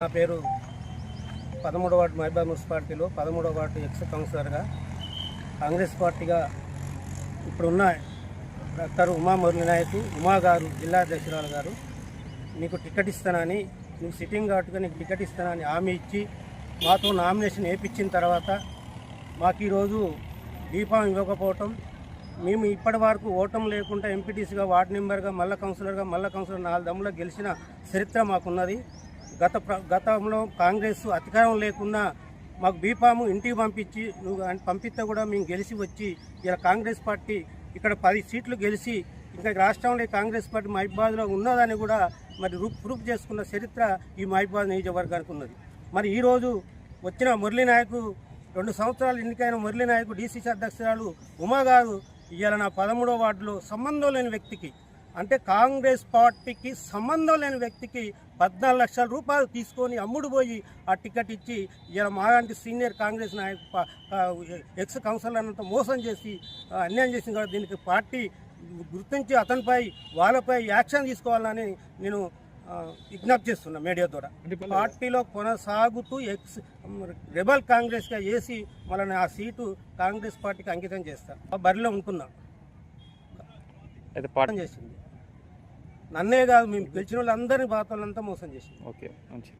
నా పేరు 13వ వార్డు మహబూబ్ మున్సిపాలిటీలో 13వ వార్డు ఎక్స్ కౌన్సిలర్గా కాంగ్రెస్ పార్టీగా ఇప్పుడున్న డాక్టర్ ఉమా మురళీనాయకు ఉమా గారు జిల్లా అధ్యక్షురాలు గారు నీకు టికెట్ ఇస్తానని నువ్వు సిట్టింగ్ ఘాటుగా నీకు టికెట్ ఇస్తానని హామీ ఇచ్చి మాతో నామినేషన్ వేయించిన తర్వాత మాకు ఈరోజు దీపం ఇవ్వకపోవటం మేము ఇప్పటి వరకు ఓటం లేకుండా ఎంపీటీసీగా వార్డు మెంబర్గా మల్ల కౌన్సిలర్ 4 దమ్ములో గెలిచిన చరిత్ర మాకున్నది. గతంలో కాంగ్రెస్ అధికారం లేకున్నా మాకు బీఫాము ఇంటికి పంపించి నువ్వు పంపిస్తే కూడా మేము గెలిచి వచ్చి ఇలా కాంగ్రెస్ పార్టీ ఇక్కడ 10 సీట్లు గెలిచి ఇంకా రాష్ట్రంలో కాంగ్రెస్ పార్టీ మహబూబాబాద్లో ఉన్నదని కూడా మరి ప్రూఫ్ చేసుకున్న చరిత్ర ఈ మహబూబాబాద్ నియోజకవర్గానికి ఉన్నది. మరి ఈరోజు వచ్చిన మురళీనాయకు 2 సంవత్సరాలు ఎన్నికైన మురళీనాయకు డీసీసీ అధ్యక్షురాలు ఉమా గారు ఇవాళ నా 13వ వార్డులో సంబంధం లేని వ్యక్తికి అంటే కాంగ్రెస్ పార్టీకి సంబంధం లేని వ్యక్తికి 14 లక్షల రూపాయలు తీసుకొని అమ్ముడు పోయి ఆ టికెట్ ఇచ్చి ఇలా మాలాంటి సీనియర్ కాంగ్రెస్ నాయకు ఎక్స్ కౌన్సిలర్నంతా మోసం చేసి అన్యాయం చేసింది కాబట్టి దీనికి పార్టీ గుర్తించి అతనిపై వాళ్ళపై యాక్షన్ తీసుకోవాలని నేను విజ్ఞప్తి చేస్తున్నా మీడియా ద్వారా. పార్టీలో కొనసాగుతూ రెబల్ కాంగ్రెస్గా వేసి మళ్ళీ ఆ సీటు కాంగ్రెస్ పార్టీకి అంకితం చేస్తాను. బరిలో ఉంటున్నా అయితే పాఠం చేసింది నన్నే కాదు మేము గెలిచిన వాళ్ళందరినీ బాధలంతా మోసం చేసింది. ఓకే.